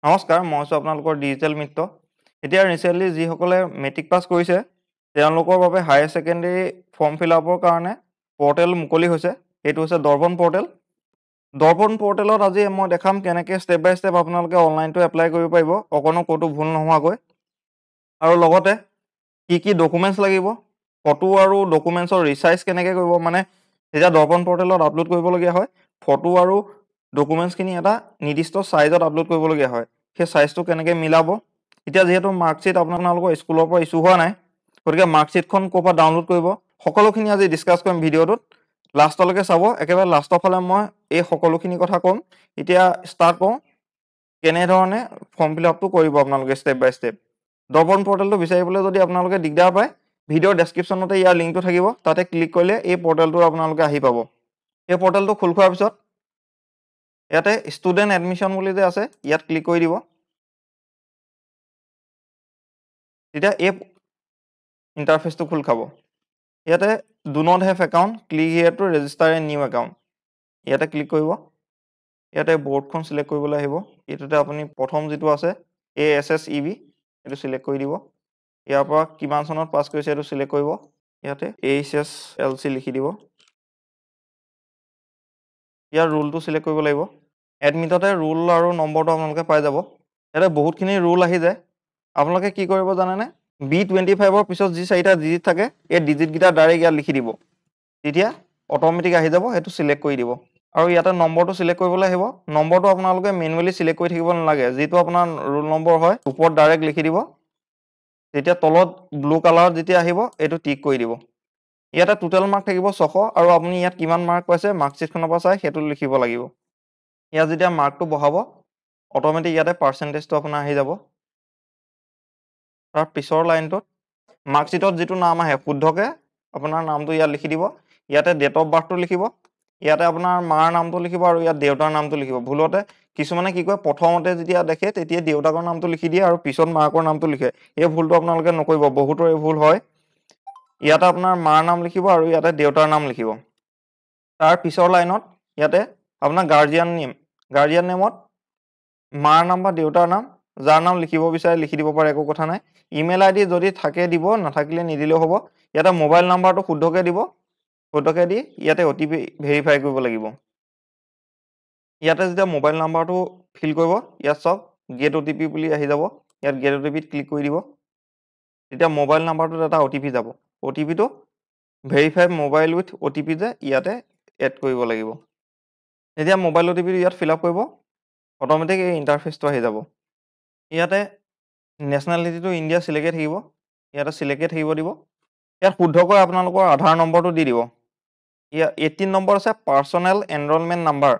নমস্কাৰ, মই আছোঁ আপোনালোকৰ ডিজিটেল মিত্ৰ। এতিয়া ৰিচেণ্টলি যিসকলে মেট্ৰিক পাছ কৰিছে, তেওঁলোকৰ বাবে হায়াৰ ছেকেণ্ডেৰী ফৰ্ম ফিল আপৰ কাৰণে পৰ্টেল মুকলি হৈছে। এইটো হৈছে দৰ্পণ পৰ্টেল। দৰ্পণ পৰ্টেলত আজি মই দেখাম কেনেকৈ ষ্টেপ বাই ষ্টেপ আপোনালোকে অনলাইনটো এপ্লাই কৰিব পাৰিব, অকণো ক'তো ভুল নোহোৱাকৈ। আৰু লগতে কি ডকুমেণ্টছ লাগিব, ফটো আৰু ডকুমেণ্টছৰ ৰিচাইজ কেনেকৈ কৰিব, মানে যেতিয়া দৰ্পণ পৰ্টেলত আপলোড কৰিবলগীয়া হয়, ফটো আৰু ডকুমেণ্টছখিনি এটা নিৰ্দিষ্ট চাইজত আপলোড কৰিবলগীয়া হয়। সেই চাইজটো কেনেকৈ মিলাব। এতিয়া যিহেতু মাৰ্কশ্বিট আপোনালোকৰ স্কুলৰ পৰা ইছ্যু হোৱা নাই, গতিকে মাৰ্কশ্বিটখন ক'ৰ পৰা ডাউনলোড কৰিব, সকলোখিনি আজি ডিছকাছ কৰিম ভিডিঅ'টোত। লাষ্টলৈকে চাব, একেবাৰে লাষ্টৰ ফালে মই এই সকলোখিনি কথা ক'ম। এতিয়া ষ্টাৰ্ট কৰোঁ, কেনেধৰণে ফৰ্ম ফিল আপটো কৰিব আপোনালোকে ষ্টেপ বাই ষ্টেপ। দৰ্পণ পৰ্টেলটো বিচাৰিবলৈ যদি আপোনালোকে দিগদাৰ পায়, ভিডিঅ'ৰ ডেছক্ৰিপশ্যনতে ইয়াৰ লিংকটো থাকিব, তাতে ক্লিক কৰিলে এই পৰ্টেলটো আপোনালোকে আহি পাব। এই পৰ্টেলটো খোল খোৱাৰ পিছত ইয়াতে ষ্টুডেণ্ট এডমিশ্যন বুলি যে আছে, ইয়াত ক্লিক কৰি দিব। তেতিয়া এই ইণ্টাৰফেচটো খোল খাব। ইয়াতে do not have account, click here to register a new account, ইয়াতে ক্লিক কৰিব। ইয়াতে বৰ্ডখন চিলেক্ট কৰিবলৈ আহিব। এইটোতে আপুনি প্ৰথম যিটো আছে ASSEB, এইটো চিলেক্ট কৰি দিব। ইয়াৰ পৰা কিমান চনত পাছ কৰিছে এইটো চিলেক্ট কৰিব। ইয়াতে HSLC লিখি দিব। ইয়াৰ ৰুলটো চিলেক্ট কৰিব লাগিব। এডমিটতে ৰুল আৰু নম্বৰটো আপোনালোকে পাই যাব। ইয়াতে বহুতখিনি ৰুল আহি যায়। আপোনালোকে কি কৰিব জানেনে, B25ৰ পিছত যি 4টা ডিজিট থাকে, এই ডিজিটকেইটা ডাইৰেক্ট ইয়াত লিখি দিব। তেতিয়া অট'মেটিক আহি যাব, সেইটো চিলেক্ট কৰি দিব। আৰু ইয়াতে নম্বৰটো চিলেক্ট কৰিবলৈ আহিব। নম্বৰটো আপোনালোকে মেনুৱেলি চিলেক্ট কৰি থাকিব নালাগে, যিটো আপোনাৰ ৰোল নম্বৰ হয় ওপৰত ডাইৰেক্ট লিখি দিব। তেতিয়া তলত ব্লু কালাৰত যেতিয়া আহিব, এইটো টিক কৰি দিব। ইয়াতে টোটেল মাৰ্ক থাকিব 600, আৰু আপুনি ইয়াত কিমান মাৰ্ক পাইছে মাৰ্কশ্বিটখনৰ পৰা চাই সেইটো লিখিব লাগিব। ইয়াত যেতিয়া মাৰ্কটো বহাব, অট'মেটিক ইয়াতে পাৰ্চেণ্টেজটো আপোনাৰ আহি যাব। তাৰ পিছৰ লাইনটোত মাৰ্কশ্বিটত যিটো নাম আহে শুদ্ধকৈ আপোনাৰ নামটো ইয়াত লিখি দিব। ইয়াতে ডেট অফ বাৰ্থটো লিখিব। ইয়াতে আপোনাৰ মাৰ নামটো লিখিব আৰু ইয়াত দেউতাৰ নামটো লিখিব। ভুলতে কিছুমানে কি কয়, প্ৰথমতে যেতিয়া দেখে তেতিয়া দেউতাকৰ নামটো লিখি দিয়ে আৰু পিছত মাকৰ নামটো লিখে। এই ভুলটো আপোনালোকে নকৰিব, বহুতৰ এই ভুল হয়। ইয়াতে আপোনাৰ মাৰ নাম লিখিব আৰু ইয়াতে দেউতাৰ নাম লিখিব। তাৰ পিছৰ লাইনত ইয়াতে আপোনাৰ গাৰ্জিয়ান নেমত মাৰ নাম বা দেউতাৰ নাম, যাৰ নাম লিখিব বিচাৰে লিখি দিব পাৰে, একো কথা নাই। ইমেইল ID যদি থাকে দিব, নাথাকিলে নিদিলেও হ'ব। ইয়াতে মোবাইল নাম্বাৰটো শুদ্ধকৈ দিব। শুদ্ধকৈ দি ইয়াতে OTP ভেৰিফাই কৰিব লাগিব। ইয়াতে যেতিয়া মোবাইল নাম্বাৰটো ফিল কৰিব, ইয়াত চাওক গেট OTP বুলি আহি যাব। ইয়াত গেট OTPত ক্লিক কৰি দিব। তেতিয়া মোবাইল নাম্বাৰটোত এটা OTP যাব। OTPটো ভেৰিফাই মোবাইল উইথ OTP যে ইয়াতে এড কৰিব লাগিব। যেতিয়া মোবাইল OTPটো ইয়াত ফিল আপ কৰিব, অট'মেটিক এই ইণ্টাৰফেচটো আহি যাব। ইয়াতে নেশ্যনেলিটিটো ইণ্ডিয়া চিলেক্টে থাকিব। ইয়াতে চিলেক্টে থাকিব দিব। ইয়াত শুদ্ধকৈ আপোনালোকৰ আধাৰ নম্বৰটো দি দিব। ইয়াত 18 নম্বৰ আছে পাৰ্চনেল এনৰলমেণ্ট নাম্বাৰ।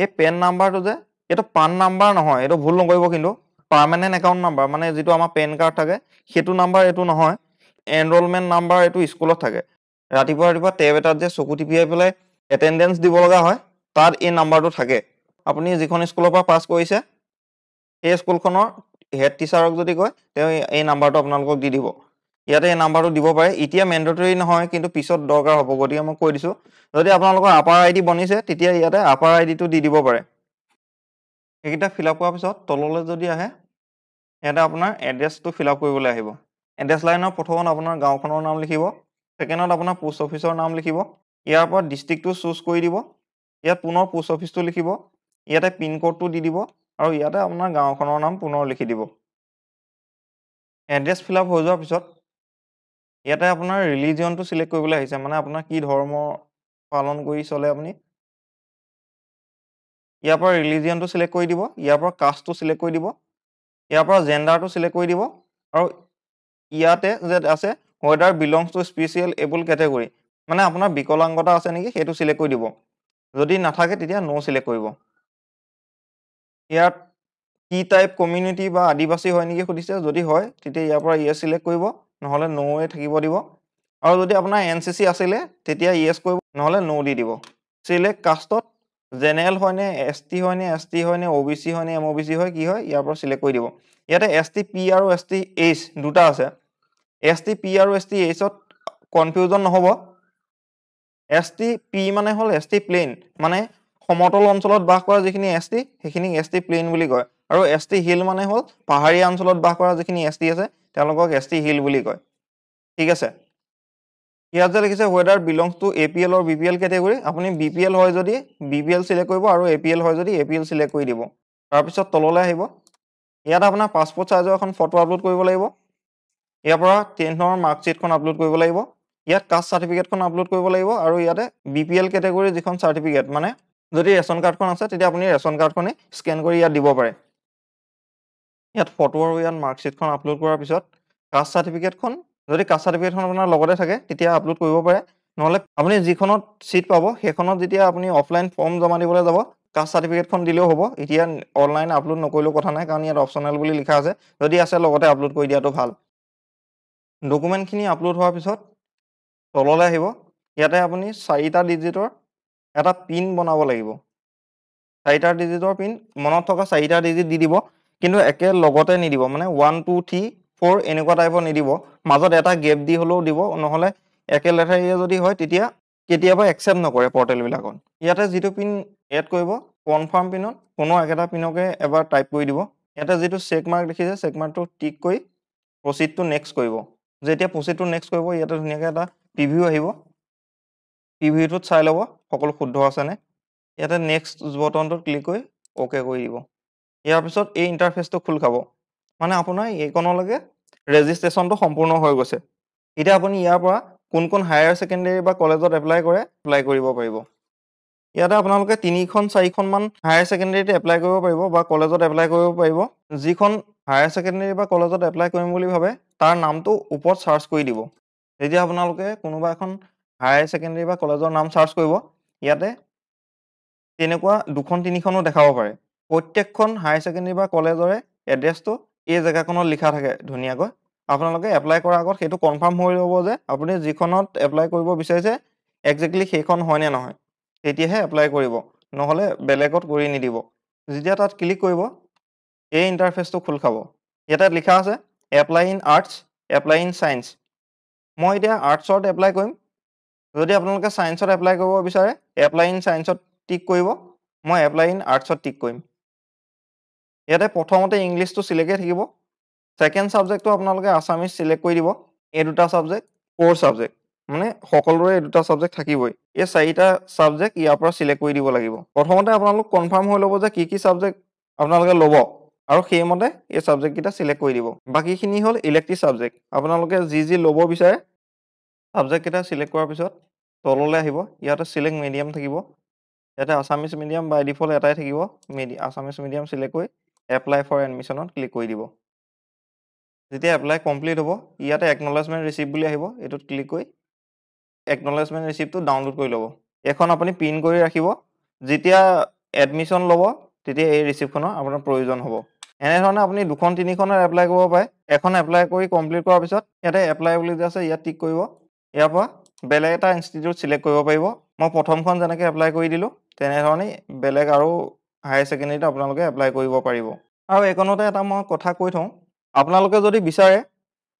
এই পেন নাম্বাৰটো যে, এইটো পান নাম্বাৰ নহয়, এইটো ভুল নকৰিব কিন্তু। পাৰ্মানেণ্ট একাউণ্ট নাম্বাৰ, মানে যিটো আমাৰ পেন কাৰ্ড থাকে সেইটো নাম্বাৰ এইটো নহয়। এনৰলমেণ্ট নাম্বাৰ এইটো স্কুলত থাকে। ৰাতিপুৱা টেব এটাত যে চকু টিপিয়াই পেলাই এটেণ্ডেঞ্চ দিব লগা হয়, তাত এই নাম্বাৰটো থাকে। আপুনি যিখন স্কুলৰ পৰা পাছ কৰিছে, সেই স্কুলখনৰ হেড টিচাৰক যদি কয়, তেওঁ এই নাম্বাৰটো আপোনালোকক দি দিব। ইয়াতে এই নাম্বাৰটো দিব পাৰে। এতিয়া মেণ্ডেটৰী নহয়, কিন্তু পিছত দৰকাৰ হ'ব, গতিকে মই কৈ দিছোঁ। যদি আপোনালোকৰ আপাৰ ID বনিছে, তেতিয়া ইয়াতে আপাৰ IDটো দি দিব পাৰে। এইকেইটা ফিল আপ কৰাৰ পিছত তললৈ যদি আহে, ইয়াতে আপোনাৰ এড্ৰেছটো ফিল আপ কৰিবলৈ আহিব। এড্ৰেছ লাইনৰ প্ৰথমত আপোনাৰ গাঁওখনৰ নাম লিখিব। ছেকেণ্ডত আপোনাৰ পোষ্ট অফিচৰ নাম লিখিব। ইয়াৰ পৰা ডিষ্ট্ৰিক্টটো চুজ কৰি দিব। ইয়াত পুনৰ পোষ্ট অফিচটো লিখিব। ইয়াতে পিনক'ডটো দি দিব আৰু ইয়াতে আপোনাৰ গাঁওখনৰ নাম পুনৰ লিখি দিব। এড্ৰেছ ফিল আপ হৈ যোৱাৰ পিছত ইয়াতে আপোনাৰ ৰিলিজিয়নটো চিলেক্ট কৰিবলৈ আহিছে, মানে আপোনাৰ কি ধৰ্ম পালন কৰি চলে আপুনি। ইয়াৰ পৰা ৰিলিজিয়নটো চিলেক্ট কৰি দিব। ইয়াৰ পৰা কাষ্টটো চিলেক্ট কৰি দিব। ইয়াৰ পৰা জেণ্ডাৰটো চিলেক্ট কৰি দিব। আৰু ইয়াতে যে আছে weather belongs two special able category, মানে আপোনাৰ বিকলাংগতা আছে নেকি সেইটো চিলেক্ট কৰি দিব। যদি নাথাকে তেতিয়া ন' চিলেক্ট কৰিব। ইয়াত কি টাইপ কমিউনিটি বা আদিবাসী হয় নেকি সুধিছে, যদি হয় তেতিয়া ইয়াৰ পৰা ইয়েছ চিলেক্ট কৰিব, নহ'লে ন'য়ে থাকিব দিব। আৰু যদি আপোনাৰ NCC আছিলে তেতিয়া ইয়েছ কৰিব, নহ'লে ন' দি দিব। চিলেক্ট কাষ্টত জেনেৰেল হয়নে, ST হয়নে, ST হয়নে, OBC হয়নে, MOBC হয়, কি হয় ইয়াৰ পৰা চিলেক্ট কৰি দিব। ইয়াতে STP আৰু STH দুটা আছে। STP আৰু STHত কনফিউজন নহ'ব। STP মানে হ'ল ST প্লেইন, মানে সমতল অঞ্চলত বাস কৰা যিখিনি ST, সেইখিনিক ST প্লেইন বুলি কয়। আৰু ST হিল মানে হ'ল পাহাৰীয়া অঞ্চলত বাস কৰা যিখিনি ST আছে তেওঁলোকক ST হিল বুলি কয় ঠিক আছে ইয়াত যে লিখিছে whether belongs to APL or BPL category আপুনি BPL হয় যদি BPL সিলেক্ট কৰিব আৰু APL হয় যদি APL সিলেক্ট কৰি দিব তাৰ পিছত তললৈ আহিব ইয়াত আপোনাৰ পাসপোৰ্ট সাইজৰ এখন ফটো আপলোড কৰিব লাগিব ইয়াৰ পৰা 10ৰ মাৰ্কশিটখন আপলোড কৰিব লাগিব ইয়াত কাষ্ট সাৰ্টিফিকেটখন আপলোড কৰিব লাগিব আৰু ইয়াতে BPL কেটেগৰী যিখন সাৰ্টিফিকেট মানে যদি ৰেশন কাৰ্ডখন আছে তেতিয়া আপুনি ৰেশন কাৰ্ডখনে স্ক্যান কৰি ইয়াত দিব পাৰে ইয়াত ফটো আৰু ইয়াত মাৰ্কশিটখন আপলোড কৰাৰ পিছত কাষ্ট সাৰ্টিফিকেটখন যদি কাষ্ট সাৰ্টিফিকেটখন আপোনাৰ লগতে থাকে তেতিয়া আপলোড কৰিব পাৰে নহলে আপুনি যিখনত সিট পাব সেইখনত যেতিয়া আপুনি অফলাইন ফৰ্ম জমা দিবলৈ যাব কাষ্ট সাৰ্টিফিকেটখন দিলেও হ'ব এতিয়া অনলাইন আপলোড নকৰিলেও কথা নাই কাৰণ ইয়াত অপচনেল বুলি লিখা আছে যদি আছে লগতে আপলোড কৰি দিয়াটো ভাল ডকুমেন্টখিনি আপলোড হোৱাৰ পিছত তললৈ আহিব ইয়াতে আপুনি 4টা ডিজিটৰ এটা পিন বনাব লাগিব 4টা ডিজিটৰ পিন মনত থকা 4টা ডিজিট দি দিব কিন্তু একে লগতে নিদিব মানে 1 2 3 4 এনেকুৱা টাইপৰ নিদিব মাজত এটা গেপ দি হলেও দিব নহলে একে লেঠাৰিয়ে যদি হয় তেতিয়া কেতিয়াবা একচেপ্ট নকৰে পৰ্টেল বিলাকত ইয়াতে যিটো পিন এড কৰিব কনফাৰ্ম পিনত কোনো একেটা পিনকে এবাৰ টাইপ কৰি দিব ইয়াতে যিটো চেক মাৰ্ক দেখিছে চেক মাৰ্কটো টিক কৰি প্ৰসিড টু নেক্সট কৰিব যেতিয়া প্ৰসিড টু নেক্সট কৰিব ইয়াতে ধুনীয়াকৈ এটা প্ৰিভিউ আহিব প্ৰিভিউটোত চাই ল'ব সকলো শুদ্ধ আছে নে ইয়াতে নেক্সট বটনটোত ক্লিক কৰি ওকে কৰি দিব ইয়াৰ পিছত এই ইন্টাৰফেসটো খোল খাব মানে আপোনাৰ এইকনলৈকে ৰেজিষ্ট্ৰেচনটো সম্পূৰ্ণ হৈ গৈছে এতিয়া আপুনি ইয়াৰ পৰা কোন কোন হায়াৰ সেকেন্ডাৰী বা কলেজত এপ্লাই কৰিব পাৰিব ইয়াতে আপোনালোকে 3খন 4খন মান হায়াৰ সেকেন্ডাৰীতে এপ্লাই কৰিব পাৰিব বা কলেজত এপ্লাই কৰিব পাৰিব যিখন হায়াৰ সেকেন্ডাৰী বা কলেজত এপ্লাই কৰিম বুলি ভাবে তাৰ নামটো ওপৰত সাৰ্চ কৰি দিব যেতিয়া আপোনালোকে কোনোবা এখন হায়াৰ সেকেন্ডাৰী বা কলেজৰ নাম সাৰ্চ কৰিব ইয়াতে তেনেকুৱা দুখন তিনিখনো দেখাব পাৰে প্ৰত্যেকখন হায়াৰ সেকেন্ডাৰী বা কলেজৰে এড্ৰেছটো এই জায়গাখনত লিখা থাকে ধুনীয়াকৈ আপোনালোকে এপ্লাই কৰাৰ আগত সেইটো কনফাৰ্ম হৈ ল'ব যে আপুনি যিখনত এপ্লাই কৰিব বিচাৰিছে এক্স্যাক্টলি সেইখন হয় নে নহয় তেতিয়াহে এপ্লাই কৰিব নহলে বেলেগত কৰি নিদিব যেতিয়া তাত ক্লিক কৰিব এই ইন্টাৰফেসটো খোল খাব ইয়াতে লিখা আছে apply in arts apply in science মই এতিয়া আৰ্টছত এপ্লাই কৰিম যদি আপোনালোকে সায়েন্সত এপ্লাই কৰিব বিচাৰে এপ্লাই ইন সায়েন্সত টিক কৰিব মই এপ্লাই ইন আৰ্টছত টিক কৰিম ইয়াতে প্ৰথমতে ইংলিশটো সিলেক্ট থাকিব সেকেন্ড সাবজেক্টটো আপোনালোকে আসামিজ সিলেক্ট কৰি দিব এই দুটা সাবজেক্ট কোৰ সাবজেক্ট মানে সকলোৰে এই দুটা সাবজেক্ট থাকিবই এই 4টা সাবজেক্ট ইয়াৰ পৰা সিলেক্ট কৰি দিব লাগিব প্ৰথমতে আপোনালোক কনফাৰ্ম হৈ ল'ব যে কি সাবজেক্ট আপোনালোকে ল'ব আৰু সেইমতে এই সাবজেক্ট কিটা সিলেক্ট কৰি দিব বাকিখিনি হ'ল ইলেক্টিভ সাবজেক্ট আপোনালোকে যি ল'ব বিচাৰে সাবজেক্ট কিটা সিলেক্ট কৰাৰ পিছত তললৈ আহিব ইয়াতে সিলেক্ট মিডিয়াম থাকিব ইয়াতে আসামিজ মিডিয়াম বাই ডিফল্ট এটাই থাকিব আসামিজ মিডিয়াম সিলেক্ট কৰি এপ্লাই ফৰ এডমিশনত ক্লিক কৰি দিব যেতিয়া এপ্লাই কমপ্লিট হ'ব ইয়াতে একনলেজমেন্ট ৰিসিভ বুলি আহিব এটোত ক্লিক কৰি একনলেজমেন্ট ৰিসিভটো ডাউনলোড কৰি ল'ব এখন আপুনি প্ৰিন্ট কৰি ৰাখিব যেতিয়া এডমিশন ল'ব তেতিয়া এই ৰিসিভখনৰ আপোনাৰ প্ৰয়োজন হ'ব এনে ধৰণে আপুনি দুখন তিনিখনৰ এপ্লাই কৰিব পাৰে এখন এপ্লাই কৰি কমপ্লিট কৰাৰ পিছত ইয়াতে এপ্লাই বুলি যে আছে ইয়াত টিক কৰিব ইয়াৰ পৰা বেলেগ এটা ইনষ্টিটিউট সিলেক্ট কৰিব পাৰিব মই প্ৰথমখন যেনেকৈ এপ্লাই কৰি দিলো তেনে ধৰণে বেলেগ আৰু হায়াৰ সেকেন্ডাৰীত আপোনালোকে এপ্লাই কৰিব পাৰিব আৰু এইকনতে এটা মই কথা কৈ থওঁ আপোনালোকে যদি বিচাৰে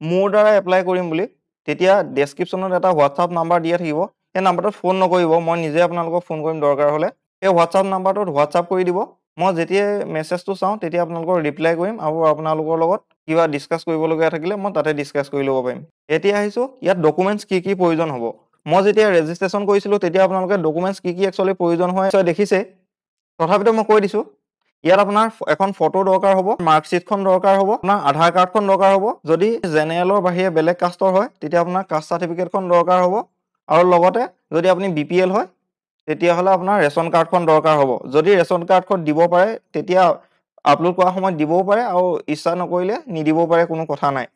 মোৰ দ্বাৰা এপ্লাই কৰিম বুলি তেতিয়া ডেসক্ৰিপচনত এটা হোৱাটসঅ্যাপ নাম্বাৰ দিয়া থাকিব এই নাম্বাৰটোত ফোন নকৰিব মই নিজে আপোনালোকক ফোন কৰিম দৰকাৰ হ'লে এই হোৱাটসঅ্যাপ নাম্বাৰটোত হোৱাটসঅ্যাপ কৰি দিব মই যেতিয়া মেছেজটো চাওঁ তেতিয়া আপোনালোকৰ ৰিপ্লাই কৰিম আৰু আপোনালোকৰ লগত কিবা ডিসকাস কৰিবলগীয়া থাকিলে মই তাতে ডিসকাস কৰি ল'ব পাৰিম এতিয়া আহিছো ইয়াত ডকুমেন্টস কি কি প্ৰয়োজন হ'ব মই যেতিয়া ৰেজিষ্ট্ৰেচন কৰিছিলো তেতিয়া আপোনালোকে ডকুমেন্টস কি একচুয়ালি প্ৰয়োজন হয় দেখিছে তথাপিতো মই কৈ দিছো ইয়াত আপোনাৰ এখন ফটো দৰকাৰ হ'ব মাৰ্কশিটখন দৰকাৰ হ'ব আপোনাৰ আধাৰ কাৰ্ডখন দৰকাৰ হ'ব যদি জেনেৰেলৰ বাহিৰে বেলেগ কাষ্টৰ হয় তেতিয়া আপোনাৰ কাষ্ট সাৰ্টিফিকেটখন দৰকাৰ হ'ব আৰু লগতে যদি আপুনি বিপিএল হয় তেতিয়া হলে আপোনাৰ ৰেশন কাৰ্ডখন দৰকাৰ হ'ব যদি ৰেশন কাৰ্ডখন দিব পাৰে তেতিয়া আপলোড কৰা সময়ত দিবও পাৰে আৰু ইচ্ছা নকৰিলে নিদিবও পাৰে কোনো কথা নাই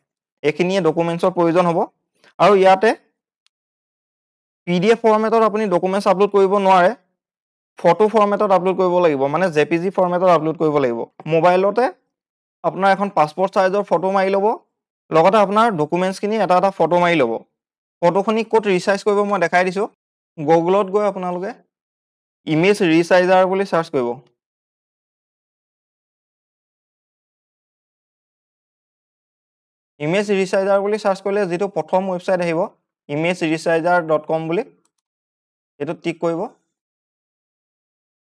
এইখিনিয়ে ডকুমেন্টছৰ প্ৰয়োজন হ'ব আৰু ইয়াতে পিডিএফ ফৰমেটত আপুনি ডকুমেন্টছ আপলোড কৰিব নোৱাৰে ফটো ফৰমেটত আপলোড কৰিব লাগিব মানে জেপিজি ফৰমেটত আপলোড কৰিব লাগিব মোবাইলতে আপোনাৰ এখন পাসপোৰ্ট সাইজৰ ফটো মাৰি ল'ব লগতে আপোনাৰ ডকুমেন্টছখিনি এটা এটা ফটো মাৰি ল'ব ফটোখিনি ক'ত ৰিসাইজ কৰিব মই দেখাই দিছো গুগলত গৈ আপোনালোকে ইমেজ ৰিসাইজাৰ বুলি সাৰ্চ কৰিব ইমেজ ৰিসাইজাৰ বুলি সাৰ্চ কৰিলে যেটো প্ৰথম ওয়েবসাইট আহিব imagerisaizar.com বুলি এটো টিক কৰিব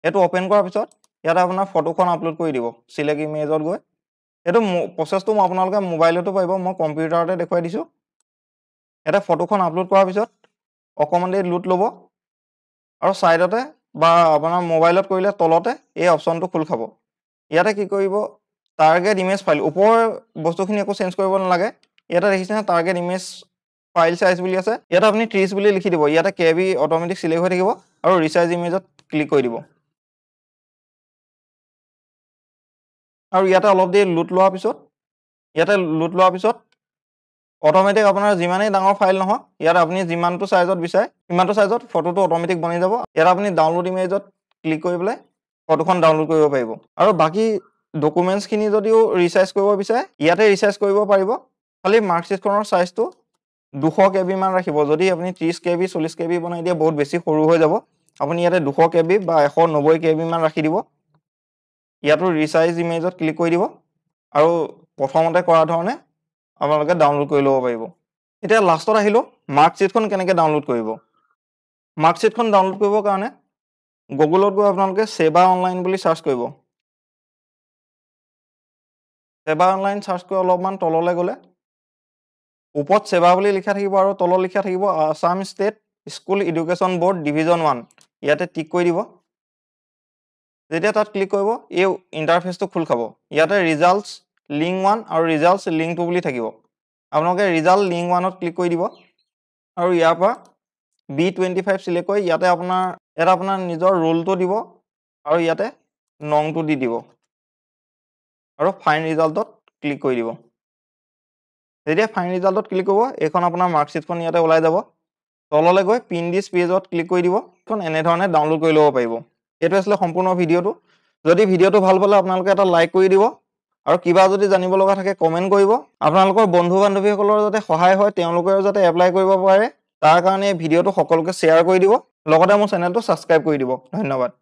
এটো ওপেন কৰাৰ পিছত ইয়াতে আপোনাৰ ফটোখন আপলোড কৰি দিব চিলেক্ট ইমেজত গৈ এইটো প্ৰচেছটো মই আপোনালোকে মোবাইলতো পাৰিব মই কম্পিউটাৰতে দেখুৱাই দিছোঁ ইয়াতে ফটোখন আপলোড কৰাৰ পিছত অকণমান দেৰি লোড ল'ব আৰু ছাইডতে বা আপোনাৰ মোবাইলত কৰিলে তলতে এই অপশ্যনটো খোল খাব ইয়াতে কি কৰিব টাৰ্গেট ইমেজ ফাইল ওপৰৰ বস্তুখিনি একো চেঞ্জ কৰিব নালাগে ইয়াতে দেখিছেনে টাৰ্গেট ইমেজ ফাইল সাইজ বুলি আছে ইয়াতে আপুনি 30 বুলি লিখি দিব ইয়াতে কেবি অটোমেটিক সিলেক্ট হৈ থাকিব আৰু ৰিসাইজ ইমেজত ক্লিক কৰি দিব আৰু ইয়াতে অলপ দেৰি লোড লোৱাৰ পিছত অটোমেটিক আপোনাৰ যিমানেই ডাঙৰ ফাইল নহয় ইয়াতে আপুনি যিমানটো সাইজত বিচাৰে সিমানটো সাইজত ফটোটো অটোমেটিক বনি যাব ইয়াতে আপুনি ডাউনলোড ইমেজত ক্লিক কৰি পেলাই ফটোখন ডাউনলোড কৰিব পাৰিব আৰু বাকি ডকুমেন্টছ খিনি যদিও ৰিসাইজ কৰিব বিচাৰে ইয়াতে ৰিসাইজ কৰিব পাৰিব খালি মাৰ্কশ্বিটখনৰ সাইজটো 200 কেবি মান ৰাখিব যদি আপুনি 30 কেবি 40 কেবি বনাই দিয়ে বহুত বেছি সৰু হৈ যাব আপুনি ইয়াতে 200 কেবি বা 190 কেবি মান ৰাখি দিব ইয়াতো ৰিসাইজ ইমেজত ক্লিক কৰি দিব আৰু প্ৰথমতে কৰা ধৰণে আপোনালোকে ডাউনলোড কৰি ল'ব পাৰিব এতিয়া লাষ্টত আহিলো মাৰ্কশ্বিটখন কেনেকৈ ডাউনলোড কৰিব মাৰ্কশ্বিটখন ডাউনলোড কৰিবৰ কাৰণে গুগলত গৈ আপোনালোকে সেৱা অনলাইন বুলি সাৰ্চ কৰিব সেৱা অনলাইন সাৰ্চ কৰি অলপমান তললৈ গ'লে ওপৰত সেৱা বুলি লিখা থাকিব আৰু তলত লিখা থাকিব Assam state school education board division 1 ইয়াতে টিক কৰি দিব যেতিয়া তাত ক্লিক কৰিব এই ইন্টাৰফেসটো খোল খাব ইয়াতে ৰিজাল্টস লিংক 1 আৰু ৰিজাল্টস লিংক 2 বুলি থাকিব আপোনালোকে ৰিজাল্ট লিংক 1ত ক্লিক কৰি দিব আৰু ইয়াৰ পৰা B25 সিলেক্ট কৰি ইয়াতে আপোনাৰ নিজৰ ৰোলটো দিব আৰু ইয়াতে নংটো দি দিব আৰু ফাইন ৰিজাল্টত ক্লিক কৰি দিব যেতিয়া ফাইন ৰিজাল্টত ক্লিক কৰিব এখন আপোনাৰ মাৰ্কশ্বিটখন ইয়াতে ওলাই যাব তললৈ গৈ পিন দিছ পেজত ক্লিক কৰি দিব এখন এনে ধৰণে ডাউনলোড কৰি ল'ব পাৰিব এটো আসলে সম্পূৰ্ণ ভিডিওটো যদি ভিডিওটো ভাল পালে আপোনালোকে এটা লাইক কৰি দিব আৰু কিবা যদি জানিব লগা থাকে কমেন্ট কৰিব আপোনালোকৰ বন্ধু বান্ধৱীসকলৰ যাতে সহায় হয় তেওঁলোকেও যাতে এপ্লাই কৰিব পাৰে তাৰ কাৰণে ভিডিওটো সকলোকে শ্বেয়াৰ কৰি দিব লগতে মোৰ চেনেলটো সাবস্ক্ৰাইব কৰি দিব ধন্যবাদ